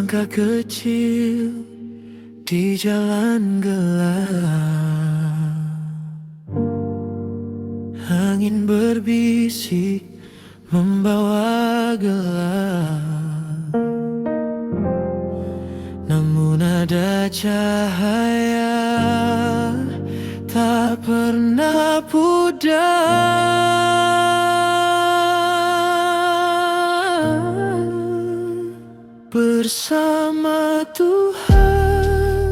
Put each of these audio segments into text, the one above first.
Langkah kecil di jalan gelap, angin berbisik membawa gelap. Namun ada cahaya tak pernah pudar. Bersama Tuhan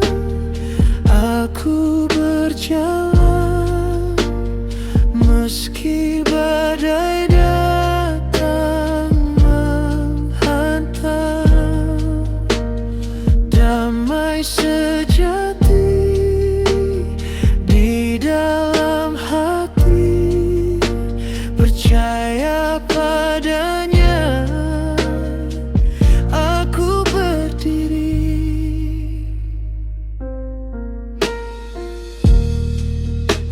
aku berjalan, meski badai datang menghantam. Damai sejati di dalam hati, percaya padanya aku berdiri.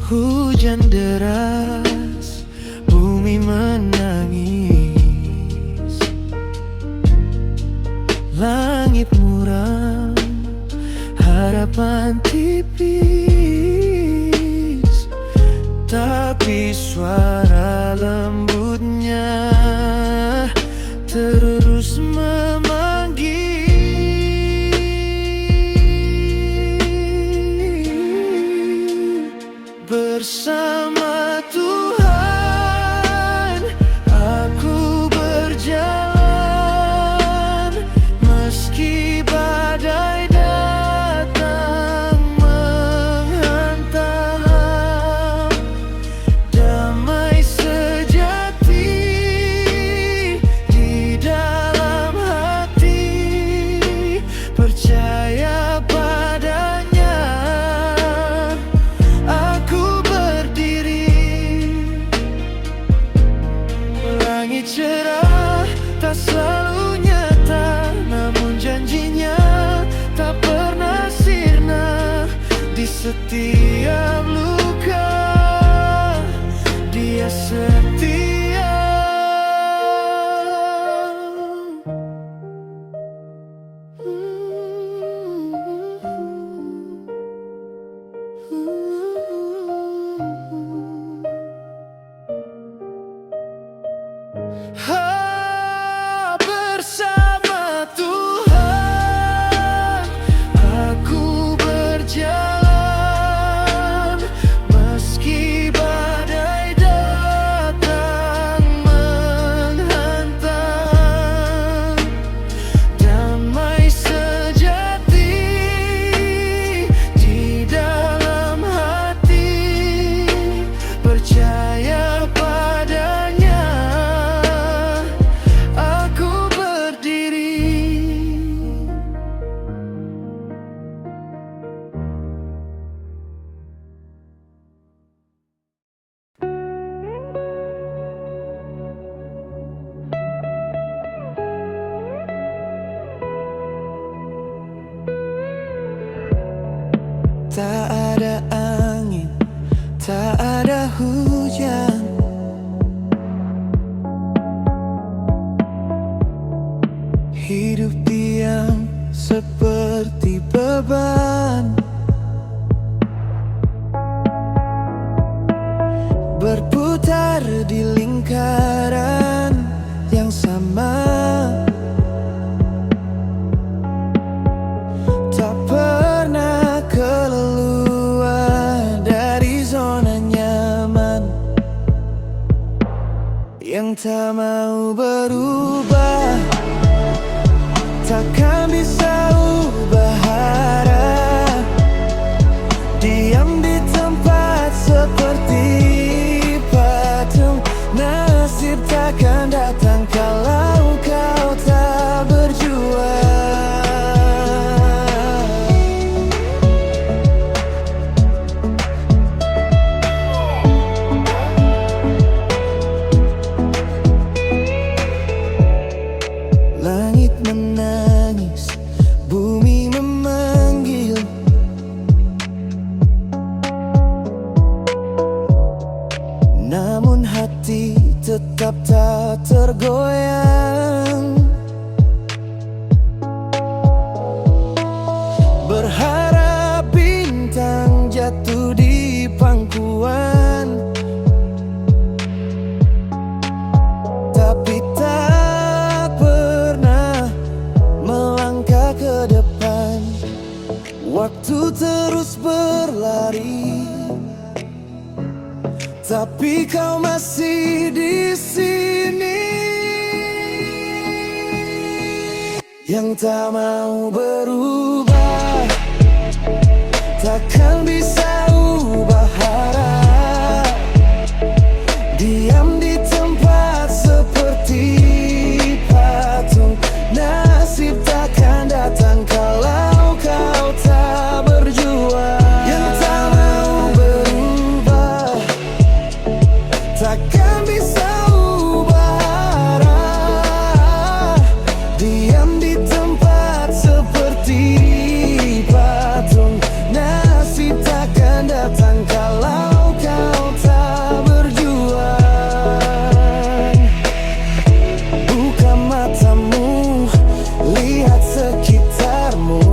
Hujan deras, bumi menangis, langit muram, harapan tipis. Tapi suara lembutnya terus memanggil. Bersama Tuhan aku berjalan, meski badai datang menghantam. Damai sejati di dalam hati, percaya padanya aku berdiri. Langit cerah tak selalu nyata, namun janjinya tak pernah sirna. Di setiap luka Dia setia. Bersama Tuhan aku berjalan, meski badai datang menghantam. Damai sejati di dalam hati, percaya padanya aku berdiri. Tak ada angin, tak ada hujan, hidup diam seperti beban, berputar di lingkaran yang sama. Tak pernah keluar dari zona nyaman yang tak mau berubah. Takkan bisa ubah arah, diam di tempat seperti patung. Nasib takkan datang kalau kau tak berjuang. Langit menangis, bumi memanggil. Namun hati tetap tak tergoyang. lari, tapi kau masih di sini, yang tak mau berubah, takkan bisa ubah harap, diam di tempat seperti patung. Nasib takkan datang kalau kau tak berjuang, yang tak mau berubah, takkan bisa ubah arah, diam di tempat seperti patung. Nasib takkan datang kalau kau tak berjuang. Buka matamu, lihat sekitarmu,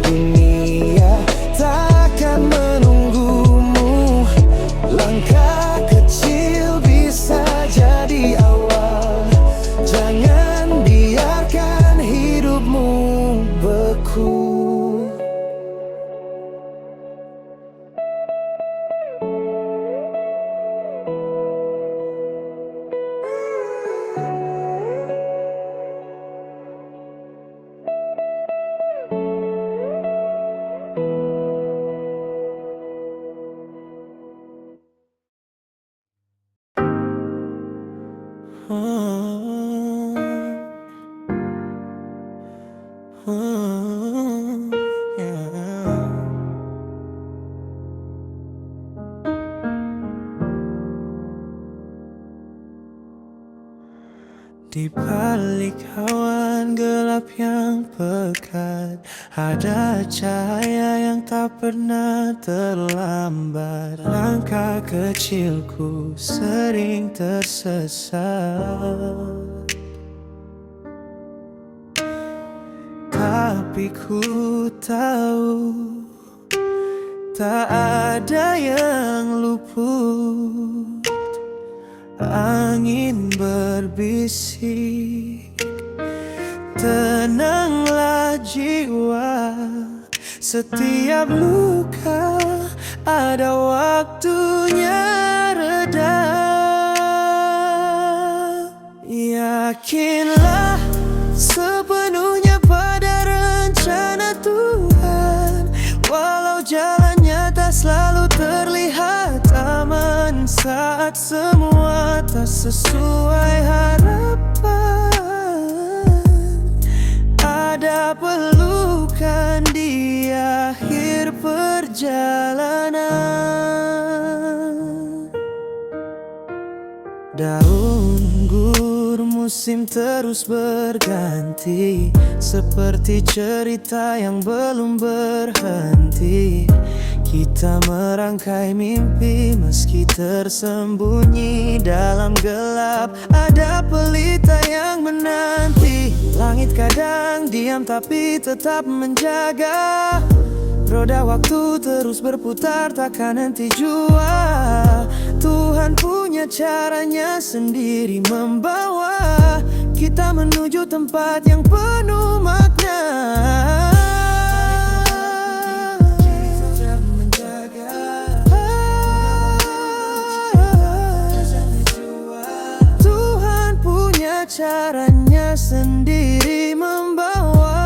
dunia takkan menunggumu. Langkah kecil bisa jadi awal, jangan biarkan hidupmu beku. Di balik awan gelap yang pekat, ada cahaya yang tak pernah terlambat. Langkah kecilku sering tersesat, tapi ku tahu tak ada yang luput. Angin berbisik, tenanglah jiwa. Setiap luka ada waktunya reda. Yakinlah sepenuhnya pada rencana Tuhan, walau jalannya tak selalu terlihat aman. Saat semua tak sesuai harapan, ada pelukan di akhir perjalanan. Daun gugur musim terus berganti, seperti cerita yang belum berhenti. Kita merangkai mimpi meski tersembunyi dalam gelap. Ada pelita yang menanti. Langit kadang diam tapi tetap menjaga. Roda waktu terus berputar takkan henti jua. Tuhan punya caranya sendiri membawa kita menuju tempat yang penuh makna. Caranya sendiri membawa.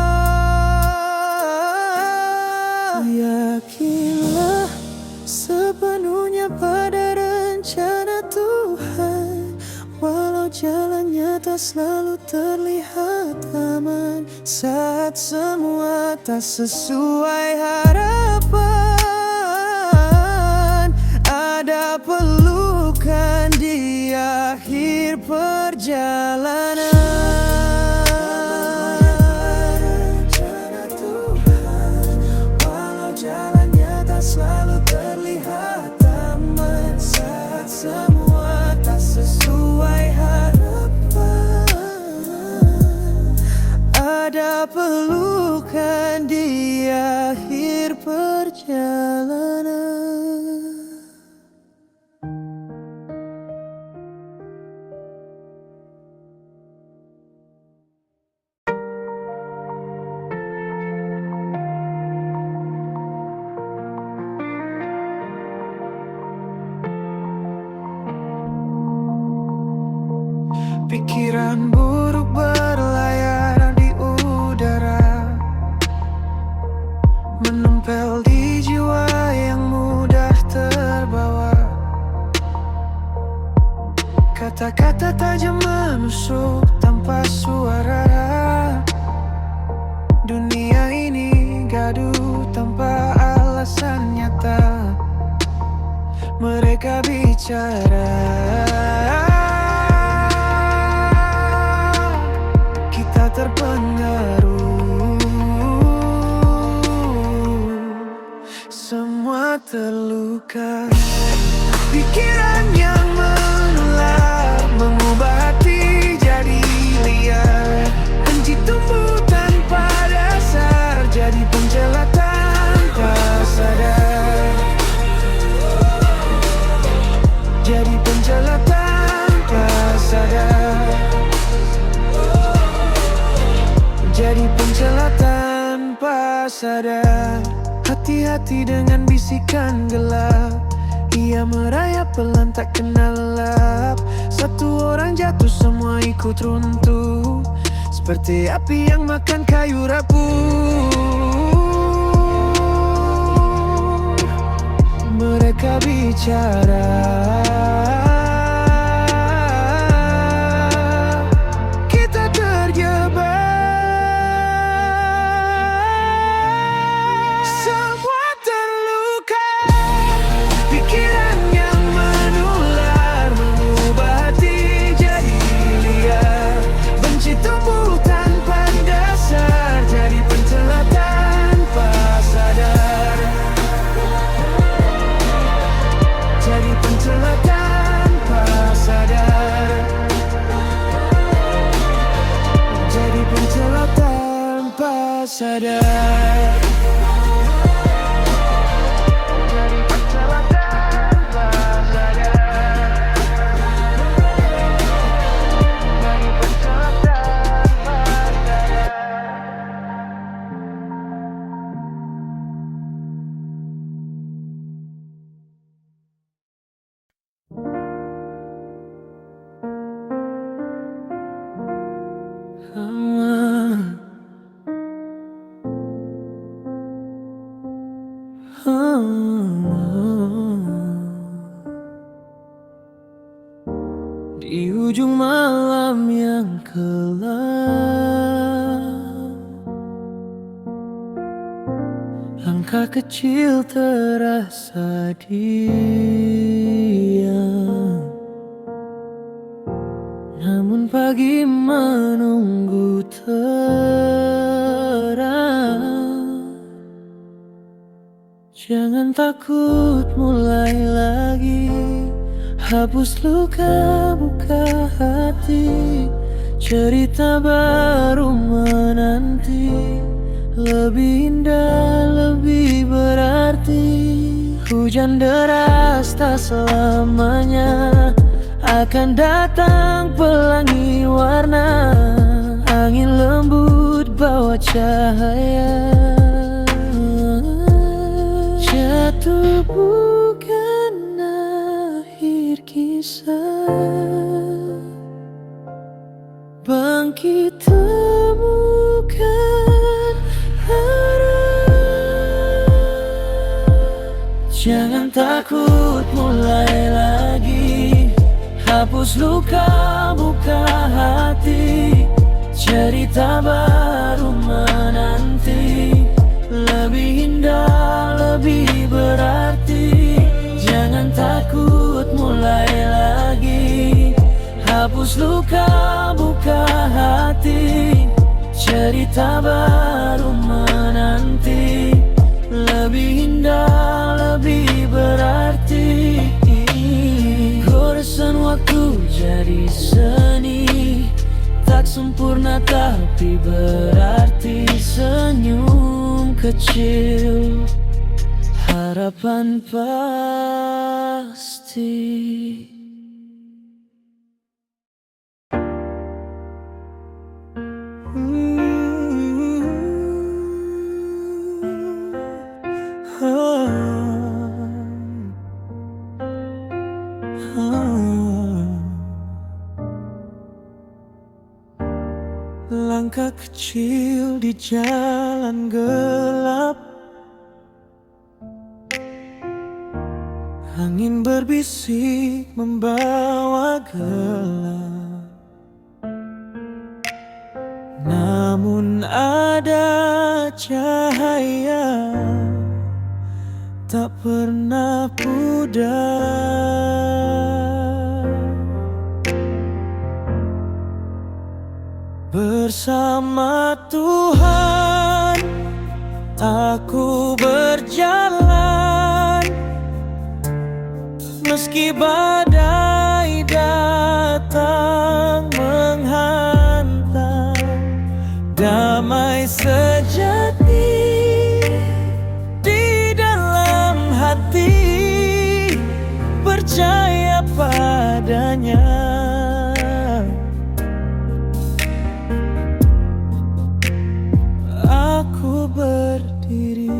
Yakinlah sepenuhnya pada rencana Tuhan, walau jalannya tak selalu terlihat aman. Saat semua tak sesuai harapan, ada pelukan di akhir perjalanan. Rencana Tuhan, walau jalannya tak selalu terlihat aman. Saat semua tak sesuai harapan, ada pelukan di akhir perjalanan. pencela tanpa sadar. Hati-hati dengan bisikan gelap. Ia merayap pelan tak kenal lelap. Satu orang jatuh semua ikut runtuh, seperti api yang makan kayu rapuh. Mereka bicara, kita terjebak. Semua terluka, pikiran yang menular, mengubah hati jadi liar. Benci tumbuh tanpa dasar, jadi pencela tanpa sadar. Jadi pencela tanpa sadar. Jadi pencela tanpa sadar. Di ujung malam yang gelap, langkah kecil terasa diam. Namun pagi menunggu terang. Jangan takut mulai lagi. Hapus luka, buka hati. Cerita baru menanti. Lebih indah, lebih berarti. Hujan deras tak selamanya akan datang pelangi warna. Angin lembut bawa cahaya. Jatuh bukan akhir kisah, bangkit temukan arah. Jangan takut mulai lagi. Hapus luka, buka hati. Cerita baru menanti. Lebih indah, lebih berarti. Jangan takut mulai lagi. Hapus luka, buka hati. Cerita baru menanti. Lebih indah, lebih berarti. Goresan waktu jadi seni. Tak sempurna tapi berarti. Senyum kecil, harapan pasti. Langkah kecil di jalan gelap. Angin berbisik membawa gelap. Namun ada cahaya tak pernah pudar. Bersama Tuhan aku berjalan. Meski badai datang menghantam, damai sejati di dalam hati. Percaya padanya. berdiri.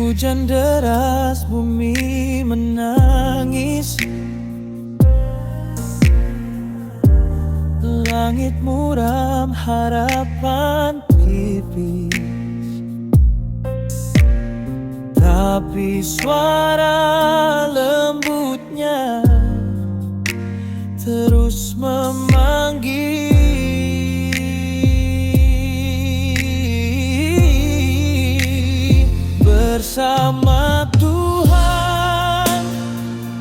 Hujan deras, bumi menangis. Langit muram, harapan tipis. Tapi suara lembutnya terus memanggil. Bersama Tuhan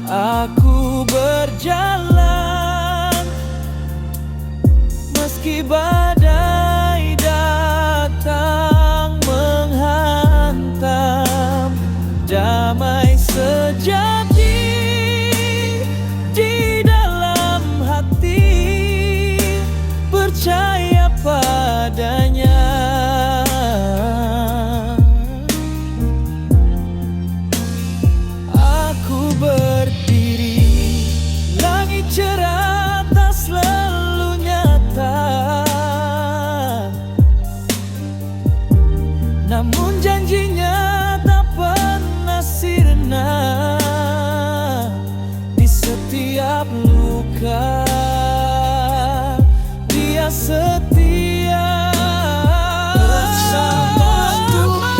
aku berjalan, meski badai datang menghantam. Damai sejati di dalam hati, percaya padanya. Aku berdiri, langit cerah tak selalu nyata, namun janjinya tak pernah sirna. Di setiap luka Dia setia. Bersama Tuhan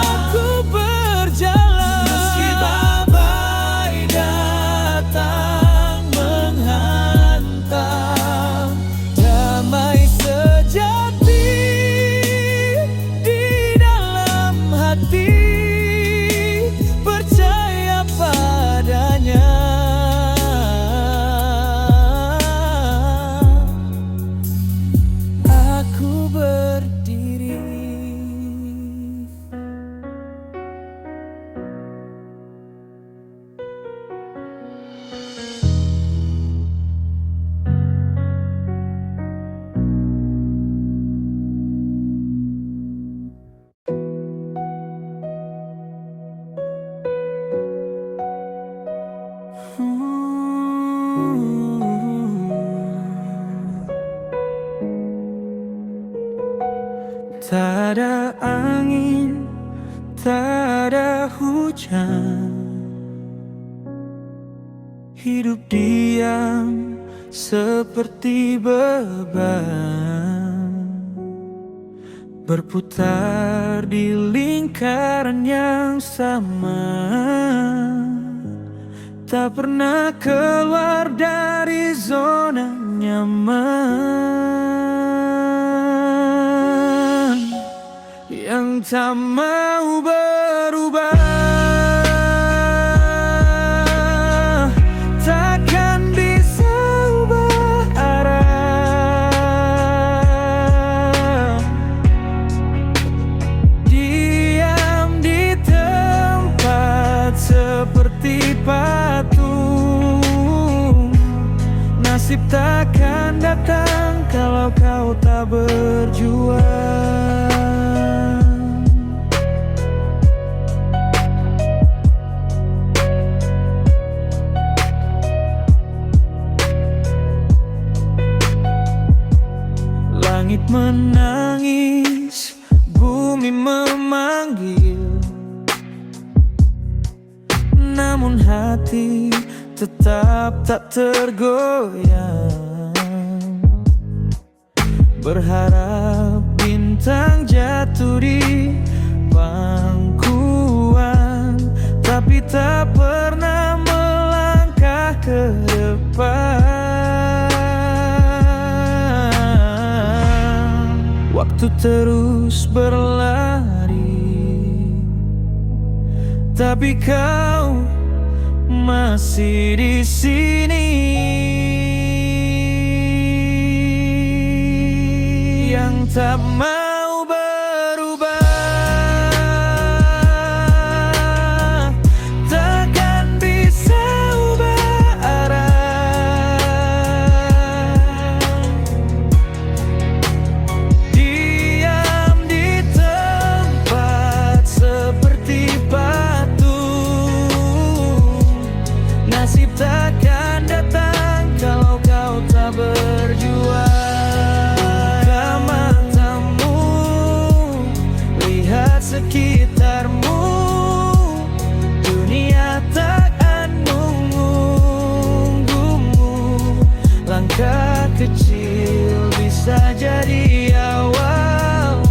aku berjalan, meski badai datang menghantam. Damai sejati di dalam hati, percaya padanya. Aku berdiri. Tak ada angin, tak ada hujan, hidup diam seperti beban, berputar di lingkaran yang sama, tak pernah keluar dari zona nyaman. Yang tak mau berubah, takkan bisa ubah arah. Diam di tempat seperti patung. Nasib takkan datang kalau kau tak berjuang. Langit menangis, bumi memanggil, namun hati tetap tak tergoyang. Berharap bintang jatuh di pangkuan, tapi tak pernah melangkah ke depan. Waktu terus berlari, tapi kau masih di sini. Yang tak mau berubah, takkan bisa ubah arah. Diam di tempat seperti batu. sekitarmu. Dunia takkan menunggumu. Langkah kecil bisa jadi awal.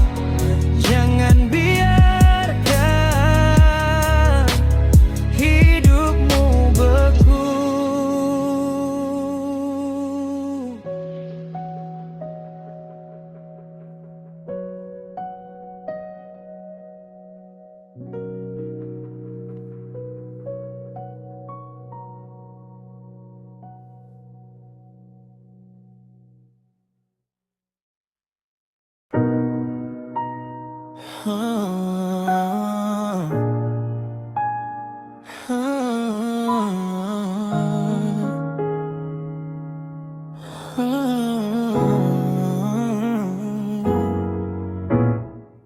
Jangan biarkan hidupmu beku.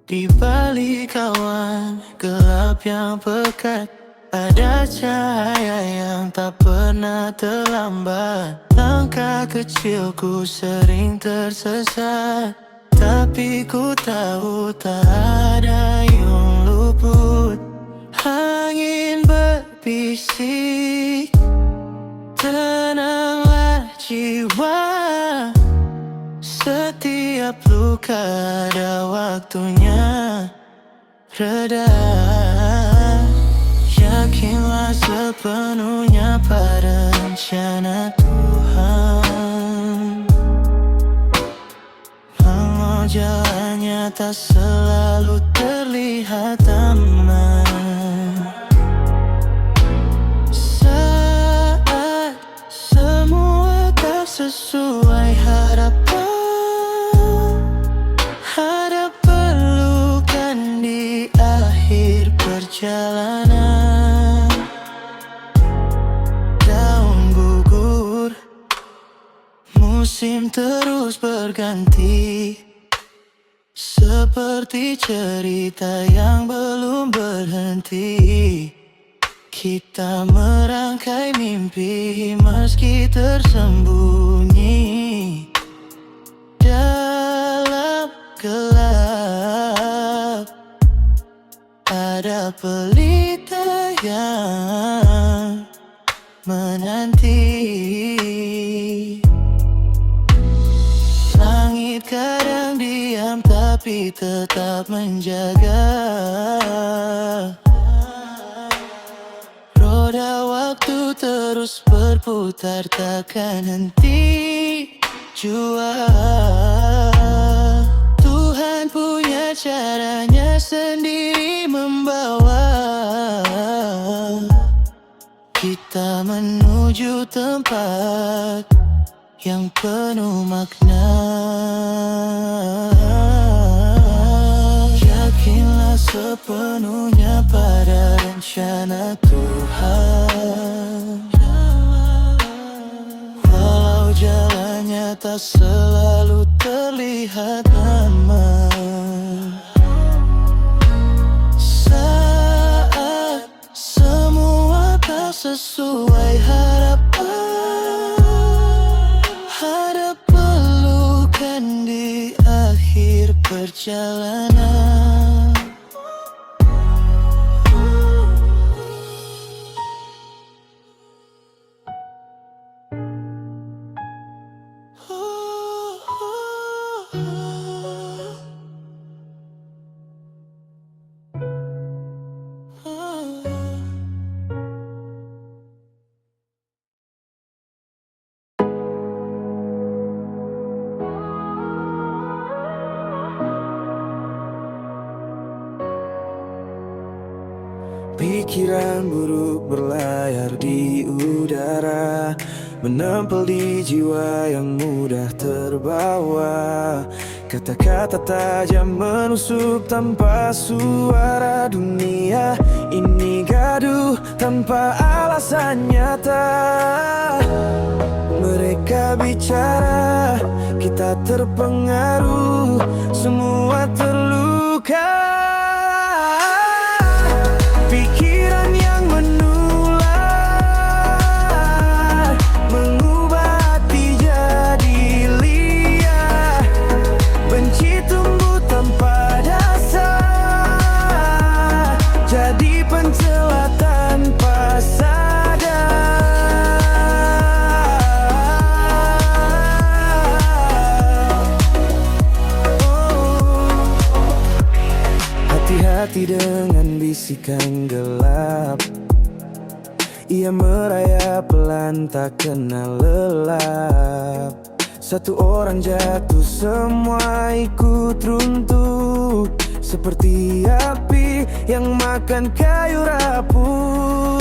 Di balik kawan gelap yang pekat, ada cahaya yang tak pernah terlambat. Langkah kecilku sering tersesat, tapi ku tahu tak ada yang luput. Angin berbisik, tenanglah jiwa. Setiap luka ada waktunya reda. Yakinlah sepenuhnya pada rencana Tuhan. Walau jalannya tak selalu terlihat aman. Saat semua tak sesuai harapan, ada pelukan di akhir perjalanan. Daun gugur, musim terus berganti, seperti cerita yang belum berhenti. Kita merangkai mimpi meski tersembunyi dalam gelap. Ada pelita yang menanti. Langit kadang diam tapi tetap menjaga. Roda waktu terus berputar takkan henti jua. Tuhan punya caranya sendiri membawa kita menuju tempat yang penuh makna. Yakinlah sepenuhnya pada rencana Tuhan. Walau jalannya tak selalu terlihat aman. Saat semua tak sesuai harapan, ada pelukan di akhir perjalanan. Pikiran buruk berlayar di udara, menempel di jiwa yang mudah terbawa. Kata-kata tajam menusuk tanpa suara. Dunia ini gaduh tanpa alasan nyata. Mereka bicara, kita terpengaruh, semua terluka. Pikiran yang menular, mengubah hati jadi liar. Benci tumbuh tanpa dasar, dengan bisikan gelap. Ia merayap pelan tak kenal lelap. Satu orang jatuh semua ikut runtuh, seperti api yang makan kayu rapuh.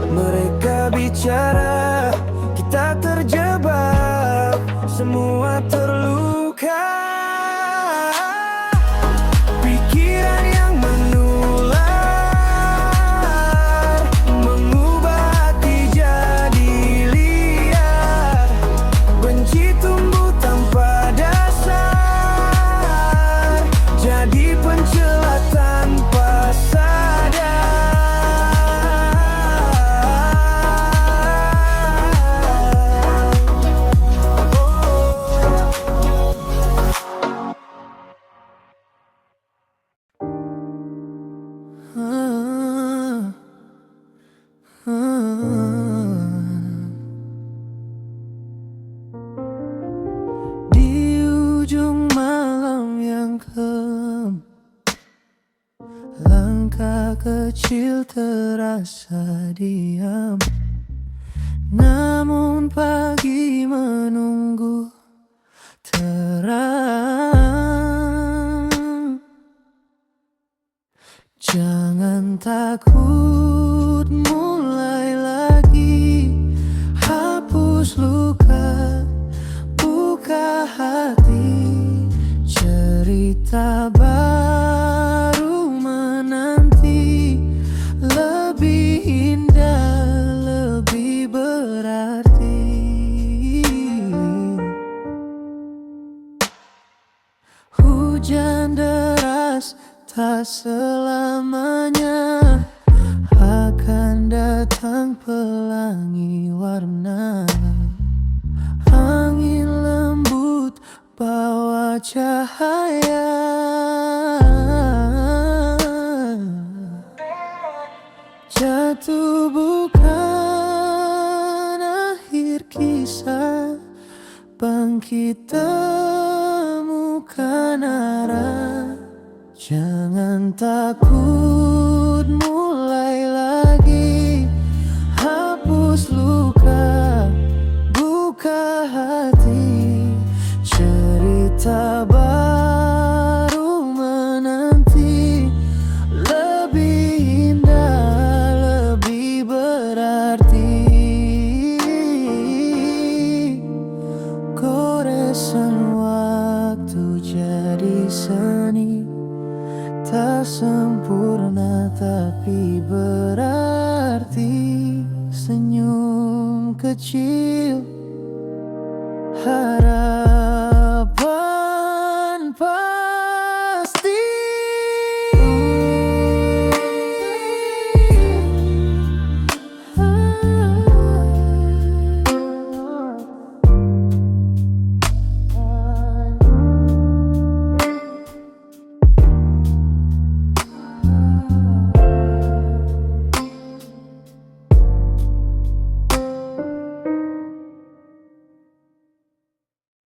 Mereka bicara, kita terjebak, semua terluka. Pikiran yang menular, mengubah hati jadi liar. Benci tumbuh tanpa dasar, jadi pencela tanpa sadar. Di ujung malam yang kelam, langkah kecil terasa diam. Namun pagi menunggu terang. Jangan takut, mulai lagi. Hapus luka, buka hati. Cerita baru menanti, lebih indah, lebih berarti. Hujan deras tak selamanya akan datang pelangi warna. Angin lembut bawa cahaya. Jatuh bukan akhir kisah, bangkit temukan arah. Jangan takut, mulai lagi. Hapus luka, buka hati. Cerita baru menanti, lebih indah, lebih berarti. Goresan waktu jadi seni, tak sempurna tapi berarti. Senyum kecil, harap